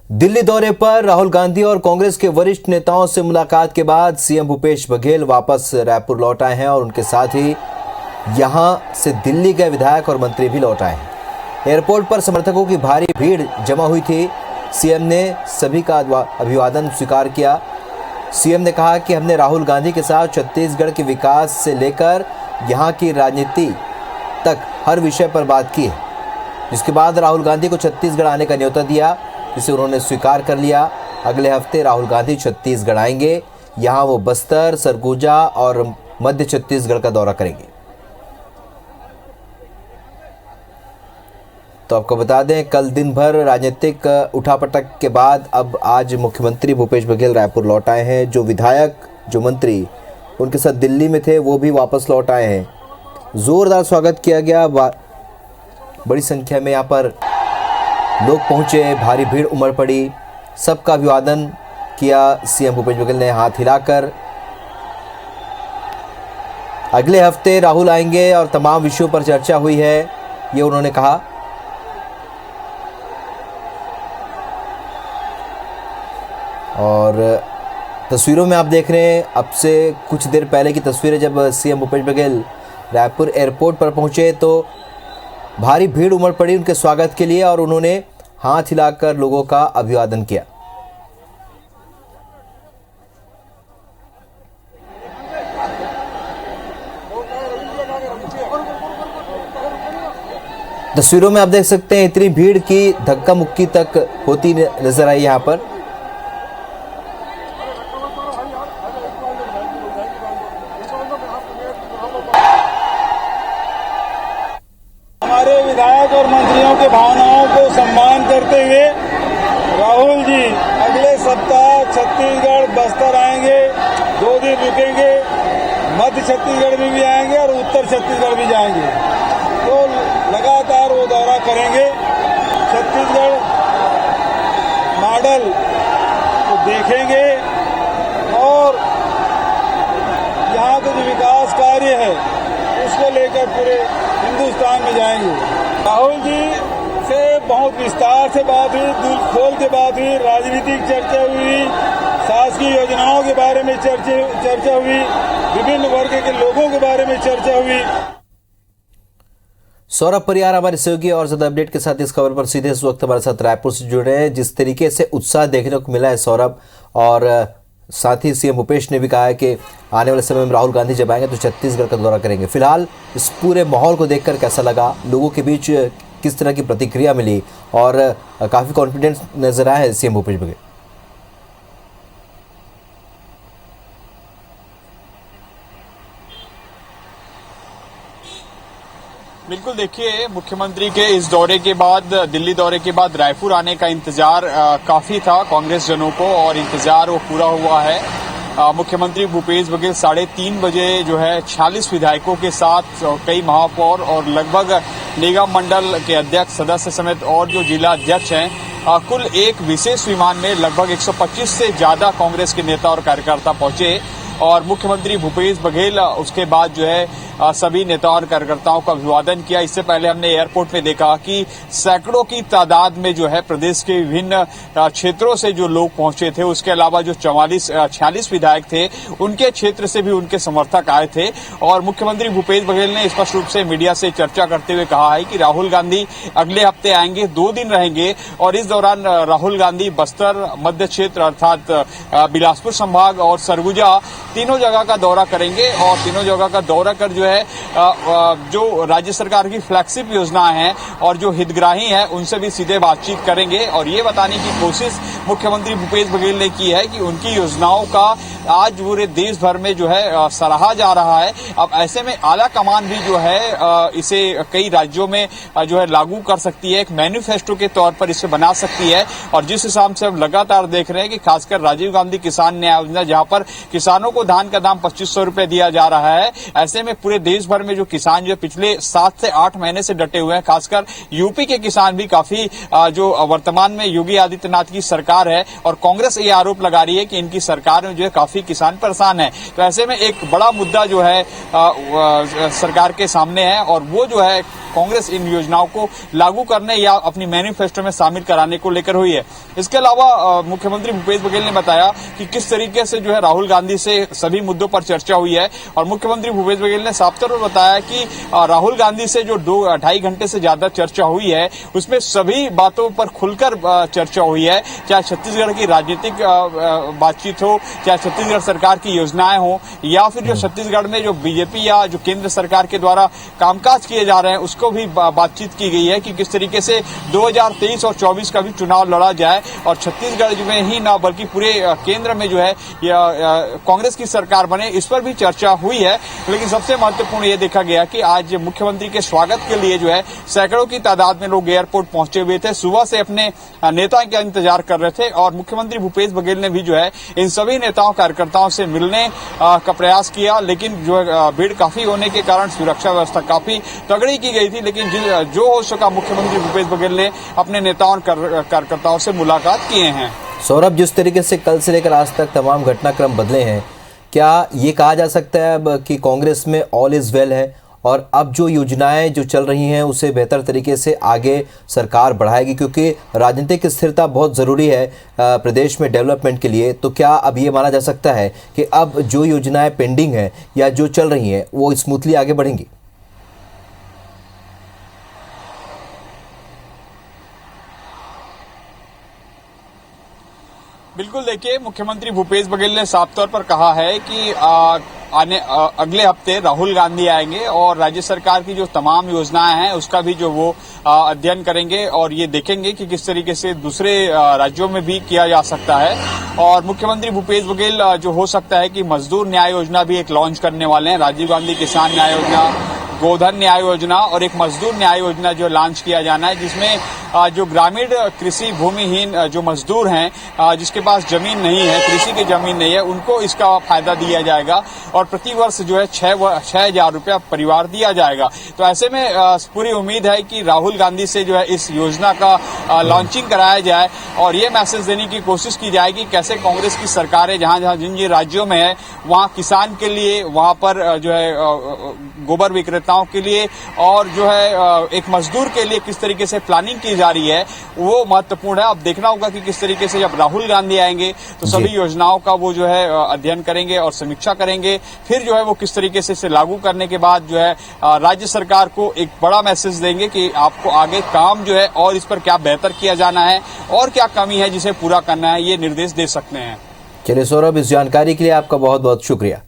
दिल्ली दौरे पर राहुल गांधी और कांग्रेस के वरिष्ठ नेताओं से मुलाकात के बाद सीएम भूपेश बघेल वापस रायपुर लौट आए हैं और उनके साथ ही यहां से दिल्ली गए विधायक और मंत्री भी लौट आए हैं। एयरपोर्ट पर समर्थकों की भारी भीड़ जमा हुई थी। सीएम ने सभी का अभिवादन स्वीकार किया। सीएम ने कहा कि हमने राहुल गांधी के साथ छत्तीसगढ़ के विकास से लेकर यहां की राजनीति तक हर विषय पर बात की है, जिसके बाद राहुल गांधी को छत्तीसगढ़ आने का न्योता दिया, जिसे उन्होंने स्वीकार कर लिया। अगले हफ्ते राहुल गांधी छत्तीसगढ़ आएंगे। यहां वो बस्तर, सरगुजा और मध्य छत्तीसगढ़ का दौरा करेंगे। तो आपको बता दें, कल दिन भर राजनीतिक उठापटक के बाद अब आज मुख्यमंत्री भूपेश बघेल रायपुर लौट आए हैं। जो विधायक, जो मंत्री उनके साथ दिल्ली में थे, वो भी वापस लौट आए हैं। जोरदार स्वागत किया गया। बड़ी संख्या में यहाँ पर लोग पहुंचे, भारी भीड़ उमड़ पड़ी। सबका अभिवादन किया सीएम भूपेश बघेल ने हाथ हिलाकर। अगले हफ्ते राहुल आएंगे और तमाम विषयों पर चर्चा हुई है, ये उन्होंने कहा। और तस्वीरों में आप देख रहे हैं अब से कुछ देर पहले की तस्वीरें। जब सीएम भूपेश बघेल रायपुर एयरपोर्ट पर पहुंचे तो भारी भीड़ उमड़ पड़ी उनके स्वागत के लिए और उन्होंने हाथ हिलाकर लोगों का अभिवादन किया। तस्वीरों में आप देख सकते हैं इतनी भीड़ की धक्का मुक्की तक होती नजर आई यहां पर। हमारे विधायक और मंत्रियों के भावनाओं को सम्मान करते हुए राहुल जी अगले सप्ताह छत्तीसगढ़ बस्तर आएंगे, 2 दिन रुकेंगे, मध्य छत्तीसगढ़ में भी आएंगे और उत्तर छत्तीसगढ़ भी जाएंगे। तो लगातार वो दौरा करेंगे। छत्तीसगढ़ मॉडल को देखेंगे और यहाँ के जो विकास कार्य है उसको लेकर पूरे हिंदुस्तान में जाएंगे। राहुल जी से बहुत विस्तार से बात हुई, दिल खोल के बात हुई, राजनीतिक चर्चा हुई, शासकीय योजनाओं के बारे में चर्चा हुई, विभिन्न वर्ग के लोगों के बारे में चर्चा हुई। सौरभ परियार हमारे सहयोगी और ज्यादा अपडेट के साथ इस खबर पर सीधे इस वक्त हमारे साथ रायपुर से जुड़े हैं। जिस तरीके से उत्साह देखने को मिला है सौरभ, और साथ ही सीएम भूपेश ने भी कहा है कि आने वाले समय में राहुल गांधी जब आएंगे तो छत्तीसगढ़ का दौरा करेंगे। फिलहाल इस पूरे माहौल को देखकर कैसा लगा, लोगों के बीच किस तरह की प्रतिक्रिया मिली और काफी कॉन्फिडेंस नजर आया है सीएम भूपेश बघेल? बिल्कुल, देखिए, मुख्यमंत्री के इस दौरे के बाद, दिल्ली दौरे के बाद रायपुर आने का इंतजार काफी था कांग्रेस जनों को, और इंतजार वो पूरा हुआ है। मुख्यमंत्री भूपेश बघेल 3:30 बजे जो है 46 विधायकों के साथ कई महापौर और लगभग निगम मंडल के अध्यक्ष, सदस्य समेत और जो जिला अध्यक्ष हैं, कुल एक विशेष विमान में लगभग 125 से ज्यादा कांग्रेस के नेता और कार्यकर्ता पहुंचे। और मुख्यमंत्री भूपेश बघेल उसके बाद जो है सभी नेताओं और कार्यकर्ताओं का अभिवादन किया। इससे पहले हमने एयरपोर्ट में देखा कि सैकड़ों की तादाद में जो है प्रदेश के विभिन्न क्षेत्रों से जो लोग पहुंचे थे। उसके अलावा जो 46 विधायक थे, उनके क्षेत्र से भी उनके समर्थक आए थे। और मुख्यमंत्री भूपेश बघेल ने स्पष्ट रूप से मीडिया से चर्चा करते हुए कहा है कि राहुल गांधी अगले हफ्ते आएंगे, 2 दिन रहेंगे, और इस दौरान राहुल गांधी बस्तर, मध्य क्षेत्र अर्थात बिलासपुर संभाग और सरगुजा, तीनों जगह का दौरा करेंगे। और तीनों जगह का दौरा कर जो है जो राज्य सरकार की फ्लैगशिप योजनाएं हैं और जो हितग्राही हैं उनसे भी सीधे बातचीत करेंगे। और ये बताने की कोशिश मुख्यमंत्री भूपेश बघेल ने की है कि उनकी योजनाओं का आज पूरे देश भर में जो है सराहा जा रहा है। अब ऐसे में आला कमान भी जो है इसे कई राज्यों में जो है लागू कर सकती है, एक मैनिफेस्टो के तौर पर इसे बना सकती है। और जिस हिसाब से हम लगातार देख रहे हैं कि खासकर राजीव गांधी किसान न्याय योजना, जहां पर किसानों को धान का दाम 2500 रुपए दिया जा रहा है, ऐसे में पूरे देश भर में जो किसान जो पिछले 7 से 8 महीने से डटे हुए हैं, खासकर यूपी के किसान भी काफी जो वर्तमान में योगी आदित्यनाथ की सरकार है और कांग्रेस ये आरोप लगा रही है कि इनकी सरकार में जो है काफी काफी किसान परेशान है। तो ऐसे में एक बड़ा मुद्दा जो है सरकार के सामने है और वो जो है कांग्रेस इन योजनाओं को लागू करने या अपनी मैनिफेस्टो में शामिल कराने को लेकर हुई है। इसके अलावा मुख्यमंत्री भूपेश बघेल ने बताया कि किस तरीके से जो है राहुल गांधी से सभी मुद्दों पर चर्चा हुई है और मुख्यमंत्री भूपेश बघेल ने साफ तौर पर बताया कि राहुल गांधी से जो 2-2.5 घंटे से ज्यादा चर्चा हुई है उसमें सभी बातों पर खुलकर चर्चा हुई है, चाहे छत्तीसगढ़ की राजनीतिक बातचीत हो, चाहे छत्तीसगढ़ सरकार की योजनाएं हो या फिर जो छत्तीसगढ़ में जो बीजेपी या जो केंद्र सरकार के द्वारा कामकाज किए जा रहे हैं उसको भी बातचीत की गई है कि किस तरीके से 2023 और 24 का भी चुनाव लड़ा जाए और छत्तीसगढ़ में ही ना बल्कि पूरे केंद्र में जो है कांग्रेस की सरकार बने, इस पर भी चर्चा हुई है। लेकिन सबसे महत्वपूर्ण ये देखा गया कि आज मुख्यमंत्री के स्वागत के लिए जो है सैकड़ों की तादाद में लोग एयरपोर्ट पहुंचे हुए थे, सुबह से अपने नेता का इंतजार कर रहे थे और मुख्यमंत्री भूपेश बघेल ने भी जो है इन सभी नेताओं कार्यकर्ताओं से मिलने का प्रयास किया। लेकिन जो भीड़ काफी होने के कारण सुरक्षा व्यवस्था काफी तगड़ी की गई थी, लेकिन जो हो सका मुख्यमंत्री भूपेश बघेल ने अपने नेताओं कार्यकर्ताओं से मुलाकात किए हैं। सौरभ, जिस तरीके से कल से लेकर आज तक तमाम घटनाक्रम बदले हैं, क्या ये कहा जा सकता है अब कि कांग्रेस में ऑल इज वेल है और अब जो योजनाएं जो चल रही हैं उसे बेहतर तरीके से आगे सरकार बढ़ाएगी, क्योंकि राजनीतिक स्थिरता बहुत ज़रूरी है प्रदेश में डेवलपमेंट के लिए। तो क्या अब ये माना जा सकता है कि अब जो योजनाएं पेंडिंग हैं या जो चल रही हैं वो स्मूथली आगे बढ़ेंगी? बिल्कुल, देखिए मुख्यमंत्री भूपेश बघेल ने साफ तौर पर कहा है कि अगले हफ्ते राहुल गांधी आएंगे और राज्य सरकार की जो तमाम योजनाएं हैं उसका भी जो वो अध्ययन करेंगे और ये देखेंगे कि किस तरीके से दूसरे राज्यों में भी किया जा सकता है। और मुख्यमंत्री भूपेश बघेल जो हो सकता है कि मजदूर न्याय योजना भी एक लॉन्च करने वाले हैं, राजीव गांधी किसान न्याय योजना, गोधन न्याय योजना और एक मजदूर न्याय योजना जो लॉन्च किया जाना है, जिसमें जो ग्रामीण कृषि भूमिहीन जो मजदूर हैं जिसके पास जमीन नहीं है, कृषि की जमीन नहीं है, उनको इसका फायदा दिया जाएगा और प्रति वर्ष जो है 6,000 रुपया परिवार दिया जाएगा। तो ऐसे में पूरी उम्मीद है कि राहुल गांधी से जो है इस योजना का लॉन्चिंग कराया जाए और ये मैसेज देने की कोशिश की जाएगी कैसे कांग्रेस की सरकारें जहां जिन राज्यों में है वहां किसान के लिए, वहां पर जो है गोबर विक्रेताओं के लिए और जो है एक मजदूर के लिए किस तरीके से प्लानिंग की जा रही है वो महत्वपूर्ण है। अब देखना होगा कि किस तरीके से जब राहुल गांधी आएंगे तो सभी योजनाओं का वो जो है अध्ययन करेंगे और समीक्षा करेंगे, फिर जो है वो किस तरीके से इसे लागू करने के बाद जो है राज्य सरकार को एक बड़ा मैसेज देंगे कि आपको आगे काम जो है और इस पर क्या बेहतर किया जाना है और क्या कमी है जिसे पूरा करना है, ये निर्देश दे सकते हैं। चलिए सौरभ, इस जानकारी के लिए आपका बहुत बहुत शुक्रिया।